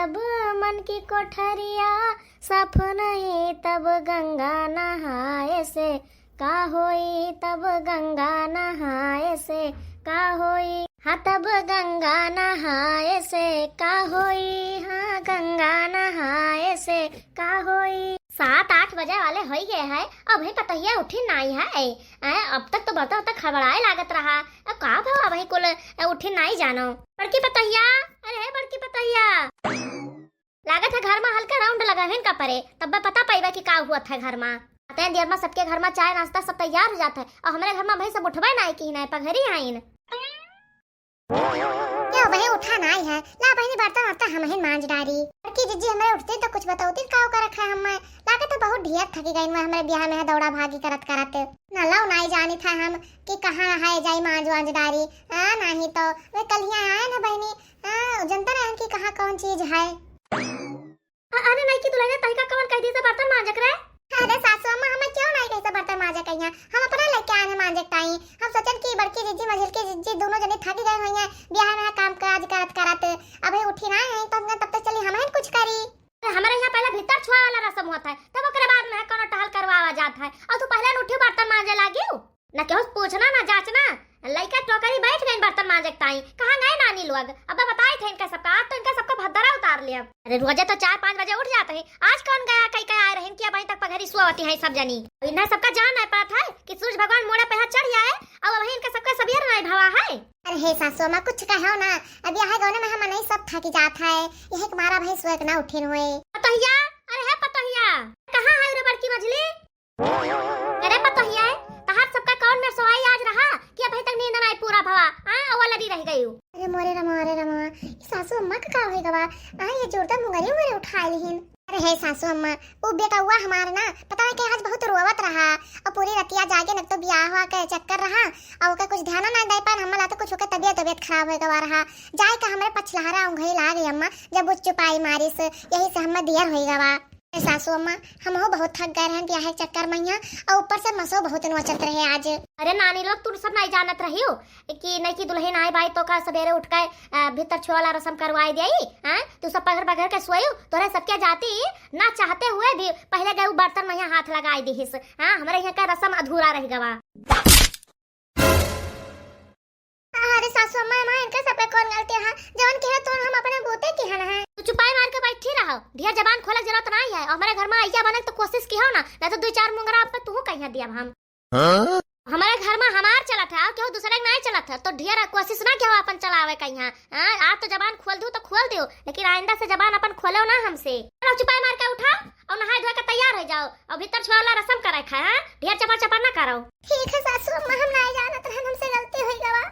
जब मन की कोठरिया साफ नहीं तब गंगा नहाए से का होई, तब गंगा नहाए से का होई, हाँ तब गंगा नहाए से का होई, हाँ गंगा नहाए से का होई। 7-8 बजे वाले हो गए हैं, अब ही पतैया उठी नहीं है। अब तक तो बता खबराए लागत रहा, का भाव अब ही कुल उठी नहीं जानो। बड़की पतैया, अरे बड़की पतैया, लागत है घर में हल्का राउंड लगा है का परे, तब पता पाइबा कि का हुआ था घर में। आते देर में सबके घर में चाय नाश्ता सब तैयार हो जाता है, और हमारे घर में भाई सब उठवा नहीं की नहीं पघरी आइन। क्यों भाई उठा नहीं है, ला बहनी बर्तन वर्तन हम ही मांज डारी। की जीजी हमारे उठते तो कुछ बताओती का कर रखा है। हम लागत है बहुत ढेर थकी गई मैं हमारे ब्याह में दौड़ा भागी करत करत ना लाओ नहीं जानी था हम कि कहां है जाई मांज वांज डारी। नहीं तो वे कल ही आए ना बहनी, जनता रहे कि कहां कौन चीज है। अरे नहीं की दुल्हन तई का कौन कह दी से बर्तन मांजक रहे। अरे सासू अम्मा हमें क्यों नहीं कैसे बर्तन मांजे कहिया, हम अपना लेके आए हैं मांजे टाई। हम सोचन की बड़की जीजी मझिल की जीजी दोनों जने थक गए हुई हैं ब्याह में काम काज करत करत, अबे उठी ना है तो तब तक चली हमें कुछ करी। हमारे यहाँ पहले भीतर छुआ वाला रस्म होता है, तब ओकरे बाद में कोनो टहल करवावा जाता है, और तू पहले उठी बर्तन मांजे लागी ना केहू पूछना ना जांचना। लइका टोकरी बैठ गई बर्तन मांजे टाई, कहां गए नानी लोग। अब बताए थे इनका सबका, आज तो इनका सबका भद्दरा उतार लिया। अरे रोजे तो 4-5 बजे उठ जाते हैं, आज कौन गया कई कई आए रहे कि अभी तक पघरी सुवती है सब जनी। इन्हें सबका जान है पता है कि सूरज भगवान मोड़ा पे हाथ चढ़ जाए, और वही इनका सबका सवेर नहीं भावा है। अरे हे सासू मां कुछ कहो ना, अब यहां गौने में हम नहीं सब थक जाता है, यह तुम्हारा भाई सुबह ना उठे हुए। पतहिया, अरे है पतहिया, कहां है रे बड़की मछली। अरे पतहिया तहार सबका कौन में सोई आज रहा कि अभी तक नींद नहीं पूरा भवा, अवल लड़ी रह गई। अरे मोरे रमा सासू अम्मा का होई गवा, ये जोरदार मुंगरी मोरे उठाई लिहिन। अरे हे सासू अम्मा वो बेटा हुआ हमारा ना पता है कि आज बहुत रोवत रहा, और पूरी रतिया जागे न तो ब्याह हुआ के चक्कर रहा, और ओके कुछ ध्यान ना दे पान हमला तो कुछ ओके तबीयत खराब हो गवा रहा। जाए का हमरे पछलहरा उंगली लाग गई अम्मा जब वो चुपाई मारी से, यही से हम देर होई गवा। सासू अम्मा हम हो बहुत थक गए हैं ब्याह के चक्कर में, और ऊपर से मसो बहुत नोचत रहे आज। अरे नानी लोग तू सब नहीं जानत रही हो कि नहीं की दुल्हन आए भाई तो का सवेरे उठ के भीतर छुआला रस्म करवाई देई। तू सब पघर पघर के सोयो, तोरे सबके जाती ना चाहते हुए भी पहले गए बर्तन में यहाँ हाथ लगाई दीहिस। हमारे यहाँ का रस्म अधूरा रह गवा। अरे सासू अम्मा इनका सब कौन गलती है, जवन कहे तो हम अपने गोते की है। तू चुपाई मार के बैठी रहो, ढेर जबान खोले जरूरत नहीं है। हमारे घर में आइया बने तो कोशिश की हो ना तो 2-4 मुंगरा अब तक तू कहिया दिया हम। हमारे घर में हमार चला था, क्यों दूसरे के नहीं चला था, तो ढेर कोशिश ना क्यों अपन चलावे कहिया। आज तो जबान खोल दू तो खोल दियो, लेकिन आइंदा से जबान अपन खोलो ना हमसे। चुपाई मार के उठा और नहाए धोए के तैयार हो जाओ, और भीतर छुआला रस्म करे खा। ढेर चपर चपर ना करो। ठीक है सासू अम्मा हम नहीं जानत रहन, हमसे गलती हो गवा,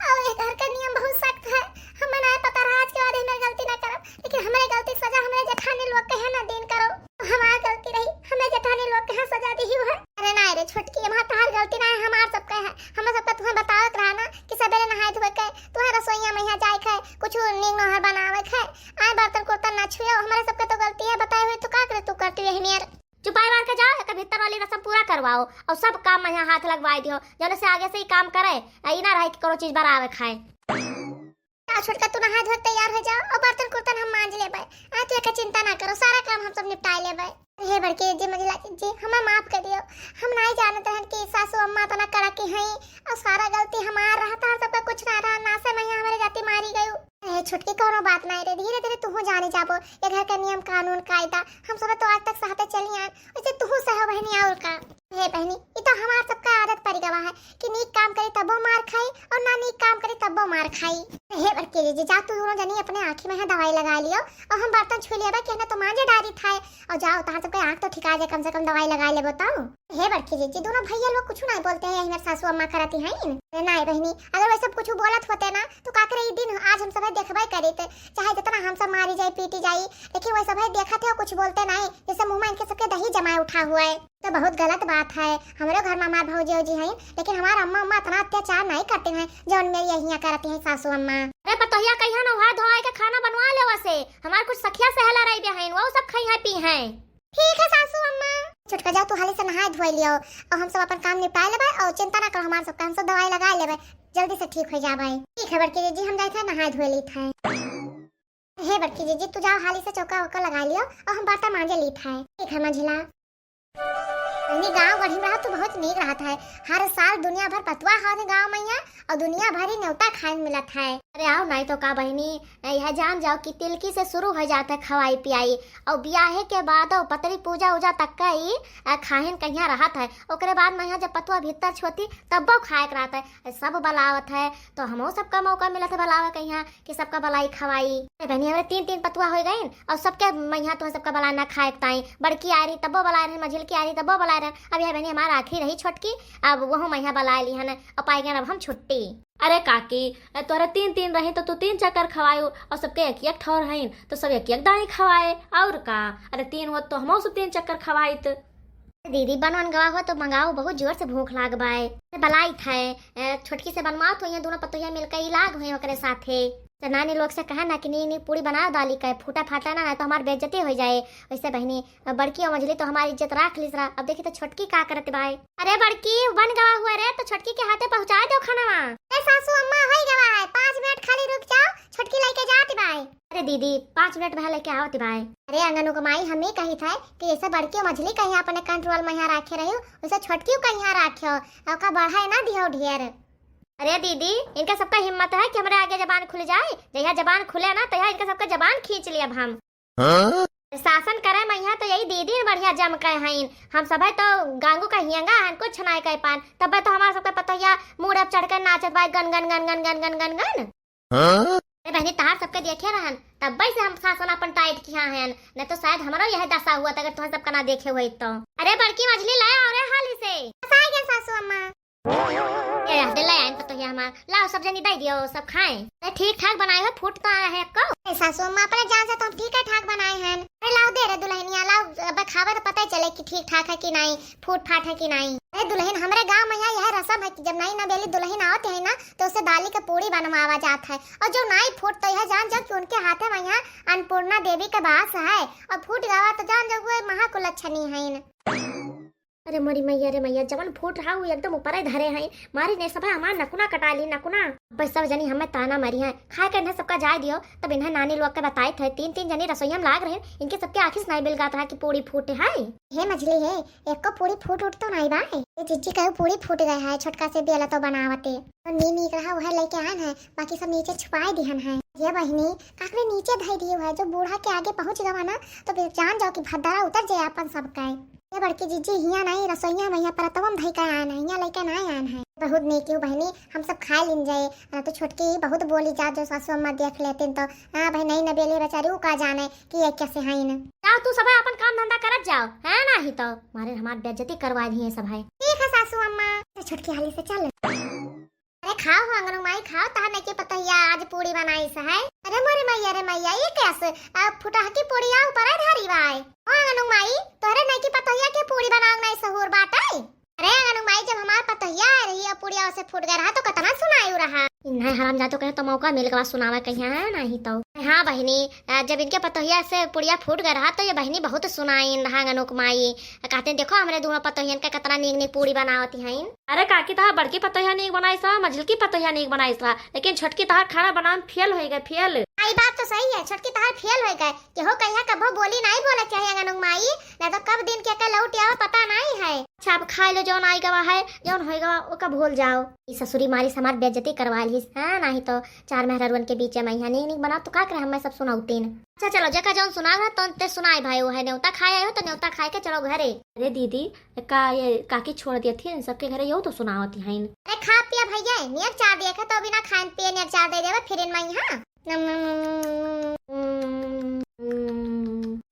और ये घर का नियम बहुत सख्त है, हमें नहीं पता रहा आज के बाद में गलती ना करब, लेकिन हमारे गलती सजा हमारे जेठानी लोग कहे ना दिन करो, हमारी गलती रही हमें जेठानी लोग कहे सजा दी है। अरे नहीं रे छोटकी वहां तहार गलती नहीं हमार सबका है, हम सबका तुम्हें बतावत रहा ना कि सवेरे नहाए धोए के तुम्हारे रसोईया में यहाँ जाए खाए कुछ नींग नहर बनावे खाए, आए बर्तन कुर्तन ना छुए, हमारे सबका तो गलती है बताए हुए तो का करे तू करती है मेर। चुपाई मार के जाओ, एक भीतर वाली रस्म पूरा करवाओ, और सब काम में यहाँ हाथ लगवाई दियो, जौन से आगे से ही काम करे, ई ना रहे कि करो चीज बनावे खाए। छोटका तू नहा धोए तैयार हो जाओ, और बर्तन कुर्तन हम मांज लेबै। तू एक चिंता ना करो, सारा काम हम सब निपटा लेबै। हे बड़की जी मझिला जी हमें माफ कर दियो, हम नहीं जानते हैं कि सासू अम्मा तना कड़ा की हैं, और सारा गलती हमार रहा था, सबका कुछ ना रहा, ना से मैं हमारे जाति मारी गई। छुटकी कोनो बात नहीं रे, धीरे धीरे तू जाने जाबो, ये घर का नियम कानून कायदा हम सब तो आज तक सहते चली आए, वैसे तू सह बहनी और का। हे बहनी ये तो हमार सबका आदत पड़ गवा है कि नीक काम करे तबो मार खाई, और ना नीक काम करे तबो मार खाई। हे बड़की जी जा तू दोनों जनी अपने आँखी में दवाई लगा लियो, और हम बर्तन छू लिया कहना तो मांजे डारी था, और जाओ तहां सबके आँख तो ठिका जाए, कम से कम दवाई लगा ले बताओ। हे बड़की जी दोनों भैया लोग कुछ नहीं बोलते हैं, हमारे सासू अम्मा करती हैं। नहीं बहनी अगर वैसे कुछ बोलत होते ना तो का करे दिन आज हम सब देखबे करे थे, चाहे जितना हम सब मारी जाए पीटी जाए, लेकिन वैसे भाई देखा थे कुछ बोलते नहीं, जैसे मुंह में इनके सबके दही जमाए उठा हुआ है, तो बहुत गलत बात है। हमारे घर में हमारे भौजी जी हैं, लेकिन हमारे अम्मा अम्मा इतना अत्याचार नहीं करते हैं जो मेरी यही करती हैं सासू अम्मा। अरे पतोहिया कहिया ना वहां धोए के खाना बनवा ले, वैसे हमारे कुछ सखिया सहेला रही बहन वो सब खाई है पी हैं। ठीक है सासू अम्मा। छुटका जाओ तू हाली से नहाए धोए लियो, और हम सब अपन काम निपटा लेबै, और चिंता ना करो हमारे सबका, हम सब दवाई लगा लेबै, जल्दी से ठीक हो जाबै। ठीक है बड़की जी हम जाए थे नहाए धोए ली थे। हे बड़की जीजी तू जाओ हाली से चौका वौका लगा लियो और हम बर्तन मांजे ली था ठीक है मंझिला। गाँव गढ़ी में तो बहुत नीक रहता है। हर साल दुनिया भर पतवा खाते गाँव में यहाँ और दुनिया भर ही न्योता खाए मिलत है। अरे आओ नहीं तो का बहनी यह जान जाओ कि तिलकी से शुरू हो जाता है खवाई पियाई और ब्याहे के बाद पतरी पूजा उजा तक का ही खाहिन कहिया रहत है। ओकरे बाद में यहाँ जब पतवा भीतर छोती तब वो खाए रहता है। सब बलावत है तो हमो सबका मौका मिला था बलावे कहिया कि सबका बलाई खवाई। बहनी हमारे 3-3 पतवा हो गए और सबके मैया तो सबका बला ना खाए ताई। बड़की आ रही तब्बो बला रहे, मझिल की आ रही तब्बो बला रहे। अब यह बहनी हमारा आखिरी रही छोटकी, अब वह मैया बला ली है और पाई गए अब हम छुट्टी। अरे काकी तोहरा 3-3 रही तो तू 3 चक्कर खवायो और सबके एक ठौर हईन तो सब एक दाई खवाए और का। अरे 3 हो तो हम सब 3 चक्कर खवाइत। दीदी बनवन गवा हो तो मंगाओ, बहुत जोर से भूख लाग बाय। बलाई था छोटकी से बनवाओ तो ये दोनों पतोहिया मिलकर इलाग हुए ओकरे साथे। तो नानी लोग से कहा ना कि नहीं पूरी बनाओ दाली का फूटा फाटा ना तो हमारी बेइज्जती हो जाए। वैसे बहनी बड़की और मझली तो हमारी इज्जत राख ली। अब देखी तो छोटकी का करते भाई। अरे बड़की बन गवा हुआ रे तो छोटकी के हाथे पहुंचा दो खाना। सासू अम्मा हो गवा है, 5 मिनट खाली रुक जाओ, छोटकी लेके जाती भाई। अरे दीदी 5 मिनट में लेके आओ भाई। अरे अंगनों को माई हमें कही था कि जैसे बड़की और मझली कहीं अपने कंट्रोल में यहाँ रखे रही वैसे छोटकी कहीं यहाँ रखो का बढ़ा ना दियो ढेर। अरे दीदी इनका सबका हिम्मत है कि हमारे आगे जबान खुल जाए। जहाँ जबान खुले ना तो यहाँ इनका सबका जबान खींच लिया हम। शासन करे मैया तो यही दीदी बढ़िया जम के हैं। हम सब तो गांगू का हियंगा है कुछ छनाए के पान तब तो हमारा सबका पतोहिया मुड़ अब चढ़ कर नाचत भाई gun gun gun gun gun gun gun gun. अरे बहनी तार सबके देखे रहन तब से हम शासन अपन टाइट किया है न तो शायद हमारा यह दशा हुआ था अगर तुम सबका ना देखे हुए तो। अरे बड़की मछली लाया और हाली से सासू अम्मा लाओ सब जनी दे दियो सब खाएं। ठीक ठाक बनाए हो फूट तो आया है को सासू अम्मा अपने जान से तो ठीक ठाक बनाए हैं। अरे लाओ दे रे दुल्हनिया लाओ अब खावे तो पता ही चले कि ठीक ठाक है कि नहीं फूट फाट है कि नहीं। अरे दुल्हन हमारे गांव में यह रस्म है कि जब नई नवेली दुल्हन आते है ना तो उसे दाली का पूरी बनवावा जाता है और जो नाई फूट तो यह जान जाओ कि उनके हाथे में यहाँ अन्नपूर्णा देवी का वास है और फूट गवा तो जान जाओ वो महाकुलच्छनी है। अरे मोरी मैया रे मैया जवन फूट रहा एकदम ऊपर ही धरे हैं मारी ने सब हमार नकुना कटा ली नकुना। बस सब जनी हमें ताना मरी है खाए कर सबका जाए दियो तब इन्हें नानी लोग के बताए थे 3-3 जनी रसोई हम लाग रहे इनके सबके आखिर नहीं बिल गाता है कि पूरी फूट है। हे मछली है एक को पूरी फूट उठ तो नहीं बाई ये जीजी कहो पूरी फूट गया है छोटका से बेला तो बनावते तो नी रहा वह लेके आन है बाकी सब नीचे छुपाए दिहन है। ये बहनी काकरे नीचे धई दियो है जो बूढ़ा के आगे पहुंच गवा ना तो फिर जान जाओ कि भद्दारा उतर जाए अपन सबका। ये बड़की जीजी हिया नहीं रसोईया मैया पर तवम धई का आन है हिया लेके ना आन है। बहुत नेकी हो बहनी हम सब खा लिन जाए तो छोटकी बहुत बोली जा जो सासू अम्मा देख लेते तो हां भाई नहीं नबेली बेचारी का जाने कि ये कैसे है न जाओ तू सब अपन काम धंधा करत जाओ है ना ही तो मारे हमार बेइज्जती करवा दी है सब है। ठीक है सासू अम्मा तो छोटकी हाली से चल। अरे खाओ अंगनों माई खाओ तार नहीं के पतोहिया आज पूरी बनाई से है। अरे मोरे मैया रे मैया ये कैसे फुटा की पूरी आ ऊपर धारी बाई अंगनों माई तोरे नहीं की पतोहिया के पूरी बनाऊ नहीं सहूर बाटाई। अरे अंगनों माई जब हमार पतोहिया आ रही है पूरी से फूट गया रहा तो कितना सुनायू रहा नहीं हराम जा तो कहे तो मौका मिल गया सुनावा कहीं है नहीं तो। हाँ बहनी जब इनके पतोहिया से पुड़िया फूट गया रहा तो ये बहनी बहुत सुनाई रहा गनुक माई कहते देखो हमारे दोनों पतोहियन का कितना नीक नीक पूरी बनावती हैं। अरे काकी तहा बड़की पतोहिया नीक बनाई सा मझल की पतोहिया नीक बनाई सा लेकिन छोटकी तहा खाना बनाने फेल हो गए फेल। आई बात तो सही है छोटकी तहार फेल हो गए कि हो कहिया कबो बोली नहीं बोला चाहिए गनुक माई ना तो कब दिन के लौट आवा पता नहीं है। अच्छा अब खा लो जौन आई गवा है जौन होई गवा ओका भूल जाओ। इस ससुरी मारी समार बेइज्जती करवा ली है नहीं तो 4 मेहरवन के बीच में यहाँ नहीं बना तो का करे हम सब सुनाऊती न। अच्छा चलो जका जौन सुना रहा तो ते सुनाई भाई वो है न्योता खाए हो तो न्योता खाए के चलो घरे। अरे दीदी का ये काकी छोड़ दिया थी सबके घरे यो तो सुनावती है। अरे खा पिया भैया नियर चार दिया तो बिना खान पिए नियर चार दे देवे फिर इन मैं हां।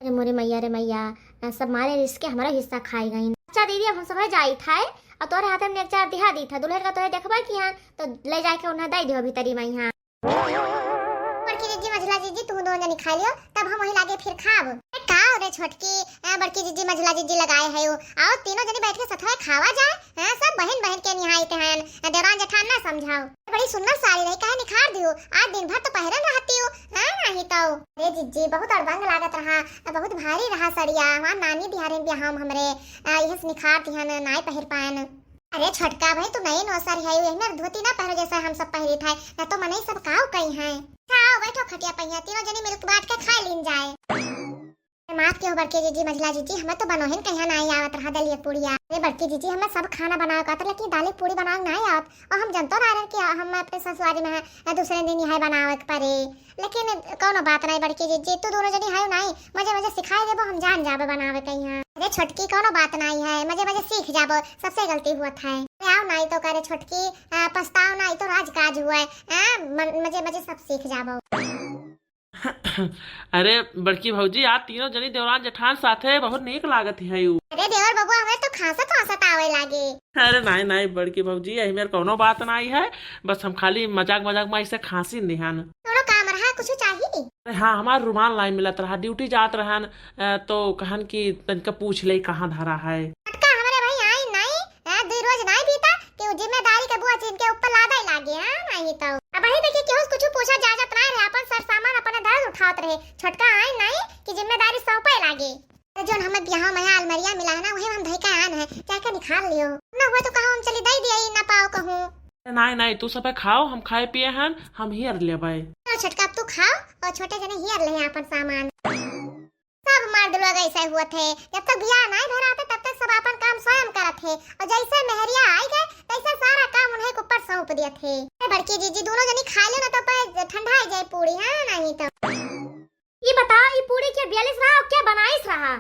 अरे मोरे मैया रे मैया सब मारे रिस्के हमारा हिस्सा खाई गई। अच्छा दीदी हम सब जाई था और तोरे हाथ में चार दिहा दी था दुल्हन का तोरे देखबा कि हां तो ले जाके उन्हें दे दियो भीतरी में हां। बड़की जीजी मझला जीजी तू दोनों जनी खा लियो तब हम वही लागे फिर खाब। का रे छोटकी बड़की जीजी मझला जीजी लगाए है आओ तीनों जनी बैठ के साथ खावा जाए हैं सब बहन बहन के निहायत हैं देवरान जेठान ना समझाओ। बड़ी सुंदर साड़ी रही काहे निखार दियो आज दिन भर तो पहरन रहती हो हां नहीं तो। अरे जीजी बहुत अड़बंग लागत रहा बहुत भारी रहा सड़िया हमार नानी बिहारी बिहाम हमरे यह निखार दिहन नाई पहिर पान। अरे छोटका भाई तू नई नौसर है यही ना धोती ना पहरे जैसा हम सब पहरी था ना तो मने सब काव कई है। आओ बैठो खटिया पहिया, तीनों जनी मिलकर बांट के खा लीन जाए। माफ के हो बड़की जीजी मझला जीजी, हमें तो बनोहिन कहिया नहीं आवत रहा दलिया पूड़िया। अरे बड़की जीजी हमें सब खाना बनाओ का लेकिन दाल पूड़ी बनाओ नहीं आवत, और हम जनतो रहे कि हम अपने ससुरारी में है दूसरे दिन है बनावे के परे। लेकिन कोनो बात नहीं बड़की जीजी, तू दोनों जनी है नहीं मजे मजे सिखाई देबो, हम जान जाबे बनावे कहिया। अरे छोटकी कोनो बात नहीं है, मजे मजे सीख जाबो, सबसे गलती हुआ था। आओ नहीं तो करे छोटकी, पछताओ नहीं तो राजकाज हुआ है, मजे मजे सब सीख जाबो। अरे बड़की भौजी आज तीनों जनी देवरान जेठान साथे बहुत नीक लागत है यू। अरे देवर बबुआ हमें तो खासत आवे लागे। अरे नहीं नहीं बड़की भौजी यही मेरे कोनो बात नहीं है, बस हम खाली मजाक मजाक में ऐसे खांसी निहान। थोड़ा काम रहा कुछ चाहिए? अरे हाँ हमार रुमाल नहीं मिलत रहा, ड्यूटी जात रहन तो कहन की तनिका पूछ ले कहाँ धरा है। टटका हमारे भाई आई नहीं, दो रोज नहीं बीता कि जिम्मेदारी के बुआ जिनके ऊपर लादा ही लागे। हां नहीं तो अब वही देखिए केहू कुछ पूछा जाजत नहीं रहे, अपन सर सामान अपने धर उठात रहे। छोटका आई नहीं कि जिम्मेदारी सौंपे लागे। जोन हमें बियाह में अलमरिया मिला है ना वही हम धई का आन है, क्या क्या निकाल लियो ना हुआ तो कहो हम चली दई दिए ना पाओ कहूं। नहीं नहीं तू सब खाओ, हम खाए पिए हैं, हम हियर लेबै। तो छोटका अब तू खाओ और छोटे जने हियर ले अपन सामान। सब मर्द लोग ऐसे हुए थे, जब तक बियाह नहीं भरा था तब तक सब अपन काम स्वयं करत थे, और जैसे मेहरिया आई गए तैसे सारा काम उन्हें ऊपर सौंप दिए थे। बड़की जीजी दोनों जनी खा लो ना तो पे ठंडा हो जाए पूरी। हां नहीं तो ये बता ये पूरी क्या 42 रहा और क्या 22 रहा?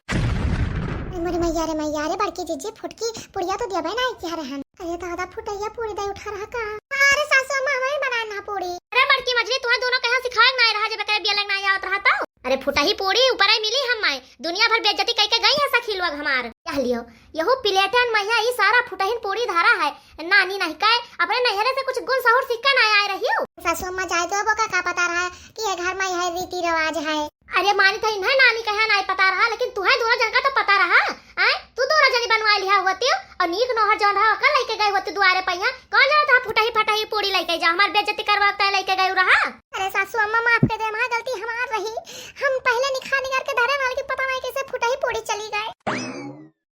मेरे मैया रे बड़की जीजी फुटकी पुड़िया तो दिया नहीं क्या रहन। अरे दादा फुटैया पूरी दे उठा रहा का। अरे सासू मां हमें बनाना पूरी। अरे बड़की मछली तुम्हारे दोनों कहां सिखाए नहीं रहा जब कहे बिया लगना आवत रहा तो। अरे फुटा ही पूरी ऊपर ही मिली हम माई, दुनिया भर बेइज्जती कह के गई है सखी लोग हमार। क्या लियो यहू प्लेटन मैया ये सारा फुटहिन पूरी धारा है, नानी नहीं कहे अपने नहरे से कुछ गुण सहूर सिक्का नहीं आए रही हो। सासू मां जाए तो बोका का पता रहा कि ये घर में यह रीति रिवाज है। अरे मानी था इन्हें नानी कहे नहीं पता रहा, लेकिन तुम्हें दोनों जन का तो पता रहा। आए तू दोनों जनी बनवा लिया होती और नीक नोहर जौन रहा कल लेके गए होती दुआरे पहिया, कौन जाना था फुटा ही पूरी लेके जा हमार बेइज्जती करवा के लेके गए रहा। अरे सासू अम्मा माफ कर दे, हमारी गलती हमार रही, हम पहले निखा निगार के धरे वाले की पता नहीं कैसे फुटा ही पूरी चली गए।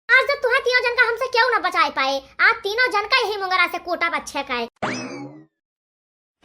आज जब तुम्हें तीनों जन का हमसे क्यों न बचाए पाए, आज तीनों जन का यही मुंगरा से कोटा बच्चे का है।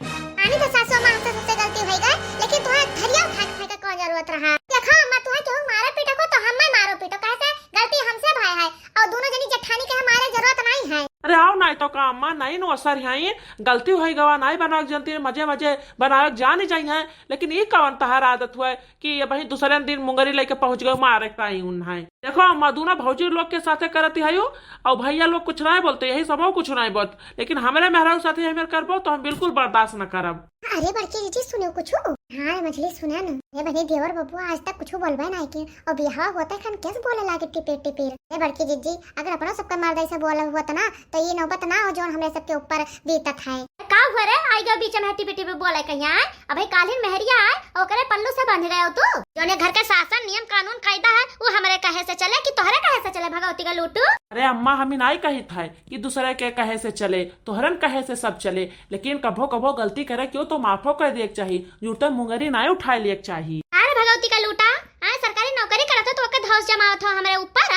नानी तो सासू अम्मा हमसे सबसे गलती हो गई, लेकिन तुम्हें धरिया उठा के कौन जरूरत रहा। देखो अम्मा तुम्हें क्यों मारे पीटो को तो हम मारो पीटो, कैसे गलती हमसे भाई है और दोनों जनी जेठानी के हमारे जरूरत नहीं है। अरे आओ नहीं तो का अम्मा नहीं नो असर है, गलती हुई गवा नहीं बनावे जनती मजे मजे बनावे जाने चाहिए, लेकिन ये कवन तहार आदत हुआ कि ये भाई दूसरे दिन मुंगरी लेके पहुंच गए मारे का ही उन्हें। देखो अम्मा दोनों भौजी लोग के साथे करती है और भैया लोग कुछ नहीं बोलते, यही सब कुछ नहीं बोलते, लेकिन हमारे मेहरा साथे हमें करबो तो हम बिल्कुल बर्दाश्त न करब। अरे बड़की जीजी सुनो कुछ। हाँ मछली सुना ना, ये बने देवर बबुआ आज तक कुछ बोलबे नहीं कि और बियाह होता है कैसे बोले लागे टिपेर टिपेर। ये बड़की जीजी अगर अपना सबका मर्द ऐसे बोला हुआ था ना तो ये नौबत ना हो जो हमरे सबके ऊपर बीतत है। का हुआ रे आई गए बीच में टिपे टिपे बोले कहिया अबे कालिन मेहरिया आए और करे पल्लू से बांध गए हो तू, जोने घर के शासन नियम कानून कायदा है वो हमारे कहे से चले कि तोहरे कहे से चले भगवती का लूटू। अरे अम्मा हमें नहीं कही था कि दूसरे के कहे से चले, तोहरन कहे से सब चले, लेकिन कभो कभो गलती करे क्यों तो माफो कर दिए चाहिए, जूते मुंगरी नहीं उठा लिए चाहिए। अरे भगवती का लूटा सरकारी नौकरी करता तो वक्त धौस जमावत हो हमारे ऊपर।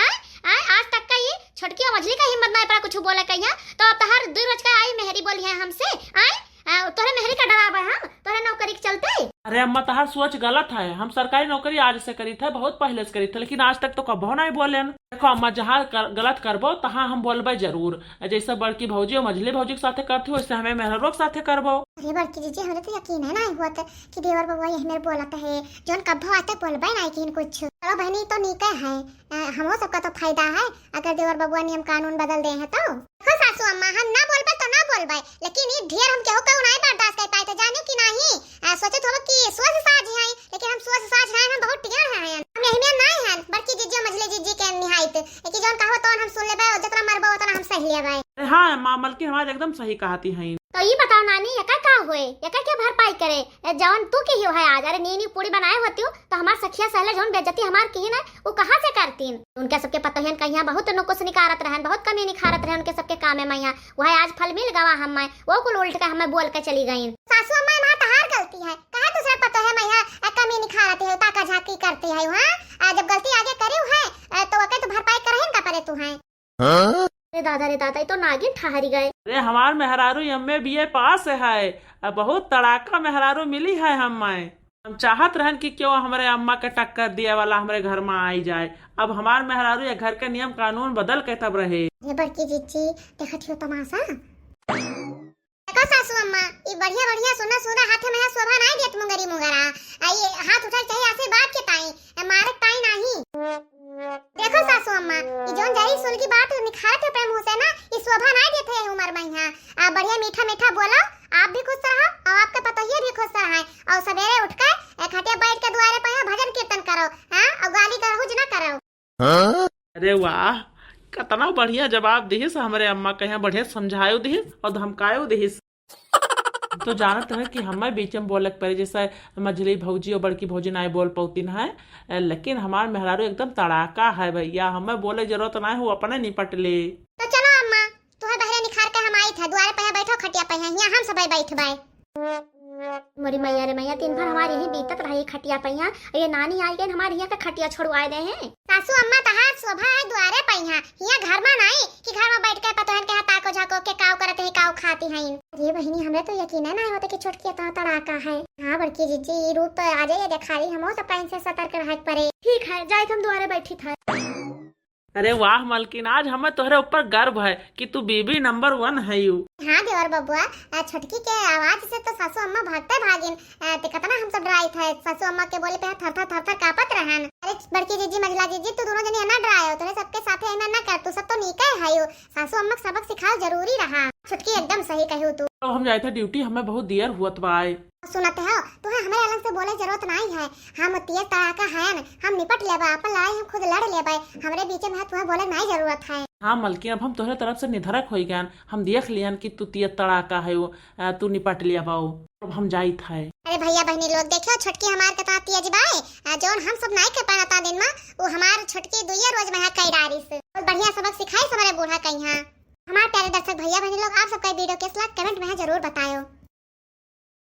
आज तक का ये छोटकी और मछली का हिम्मत नहीं पड़ा कुछ बोले कहिया, तो अब हर 2 रोज का आई मेहरी बोली है हमसे। तोरे मेहरी का डरावा हम तोरे नौकरी के चलते। अरे अम्मा तहार सोच गलत है, हम सरकारी नौकरी आज से करी थे, बहुत पहले से करी थे, लेकिन आज तक तो कभो नहीं बोले। देखो अम्मा जहाँ गलत करबो तहाँ हम बोलबे जरूर, जैसे बड़की भौजी और मझली भौजी के साथे करती वैसे हमें मेहरों के साथे करबो। अरे बड़की जीजी हमें तो यकीन है नहीं हुआ कि देवर बबुआ यही मेरे बोलता है जोन कभो आज तक बोलबे नहीं कि कुछ। चलो बहनी तो नीके है, हमो सबका तो फायदा है अगर देवर बबुआ नियम कानून बदल दे है तो। देखो सासू अम्मा हम ना बोलबे तो ना बोलबे, लेकिन ये ढेर हम केहू को नहीं बर्दाश्त कर पाए तो जाने की नहीं सोचे थोड़ा कि सोच साझ है, लेकिन हम सोच साझ है, हम बहुत टिकड़ है, हम यही में नहीं है बड़की जीजी मझली जीजी के निहायत कि जोन कहो तो हम सुन लेबे और जितना मरबो उतना हम सह लेबे। हाँ अम्मा मलकी हमारे एकदम सही कहती है। तो ये बताओ नानी यका का हुए यका क्या भरपाई करे जवन तू की है आज। अरे नी पूरी बनाए होती हो तो हमार सखिया सहले जवन बेइज्जती हमार की ना वो कहां से करतीन। उनके सबके पतोहन कहिया बहुत नुकुस निकारत रहन, बहुत कमी निखारत रहन उनके सबके काम में मैया वह आज फल मिल गवा हम वो कुल उल्ट के हमें बोल के चली गई। सासू अम्मा ना तहार गलती है, कहा दूसरा पतो है मैया कमी निखारत है ताका झाकी करती है। हां जब गलती आगे करी है तो ओके तो भरपाई करहिन का परे तू है। रे दादा, ये तो नागिन ठहरी गए। अरे हमार मेहरारू एमए बीए पास है। अब बहुत तड़ाका मेहरारू मिली है हमें। हम चाहत रहन कि क्यों हमारे अम्मा के टक्कर दिए वाला हमारे घर में आई जाए। अब हमार मेहरारू या घर के नियम कानून बदल के तब रहे। ये बड़की जीजी देखत हो तमाशा। देखो सासू अम्मा, ये बढ़िया बढ़िया सोना सोना हाथे में शोभा नहीं देत मुंगरी मुंगरा। ये हाथ उठा चाहिए ऐसे बात के ताई, मारे ताई नहीं। देखो सासू अम्मा, ये जोन जरी सुन की बात निखारत है प्रेम से ना, ये शोभा नहीं देते है उमर में यहाँ। आप बढ़िया मीठा मीठा बोलो, आप भी खुश रहो और आपका पतोहिया भी खुश रहे। और सवेरे उठकर एक खटिया बैठ के द्वारे पर भजन कीर्तन करो, हां, और गाली करहुज ना करो। अरे वाह, कितना बढ़िया जवाब दिहिस हमारे अम्मा के यहाँ। बढ़िया समझायो दिहिस और धमकायो दिहिस। तो जानत है कि हमें बीच में बोले पड़े, जैसे मझली भौजी और बड़की भौजी नहीं बोल पाती है, लेकिन हमार मेहरारू एकदम तड़ाका है भैया। हमें बोले जरूरत नहीं हो, अपने निपट ले। तो चलो अम्मा, तुम्हें बहरे निखार के हम आई था, द्वारे पे बैठो खटिया पे, यहाँ हम सब बैठबाई। मोरी मैया रे मैया, दिन भर हमारे यही बीतत रही खटिया पैया। ये नानी आई गई हमारे यहाँ का खटिया छोड़वाए दे हैं। सासू अम्मा तहार शोभा है द्वारे पैया, यहाँ घर में नहीं कि घर में बैठ के पतोहन के ताको झाको के काव करते है, काव खाती हैं। ये बहनी हमरे तो यकीन नहीं होता कि छोटकी तो तड़ाका है। हाँ बड़की जीजी, ये रूप तो आ जाइए दिखाई, हम सब टाइम से सतर्क रह पड़े। ठीक है, जाए हम द्वारे बैठी था। अरे वाह मलकिन, आज हमें तोहरे ऊपर गर्व है कि तू बीबी नंबर 1 है यू। हाँ देवर बबुआ, छोटकी के आवाज से तो सासू अम्मा भागते भागिन। कितना हम सब डराई थे, सासू अम्मा के बोले पे थर थर थर थर कापत रहन। अरे बड़की जीजी मझला जीजी, तू दोनों जनी ना डरायो, तोरे सबके साथे एना ना कर, तू सब तो नीके है यू। सासू अम्मा सबक सिखाओ जरूरी रहा। छोटकी एकदम सही कहू तू। तो हम जाए थे ड्यूटी, हमें बहुत देर हुआ बाय। सुनते हो, तुम्हें हमें अलग से बोले जरूरत नहीं है। हम तिया तड़ाका है न, हम निपट लेबा, अपन लड़ाई हम खुद लड़ लेबा। हमरे बीच में तुम्हें बोले नहीं जरूरत है। हाँ मलकिन, अब हम तोहरे तरफ से निधरक हो गए, हम देख लियन कि तू तिया तड़ाका है, तू निपट लिया बाऊ। अब हम जाई था। अरे भैया बहनी लोग देखियो, छोटकी हमार कता तिया जबाए जोन हम सब नहीं कर पाता दिन में, वो हमार छोटकी दुइया रोज में कई डारी से बढ़िया सबक सिखाई हमारे बूढ़ा कहीं। हमारे प्यारे दर्शक भैया बहनी लोग, आप सबका वीडियो कैसा लगा कमेंट में जरूर बताओ।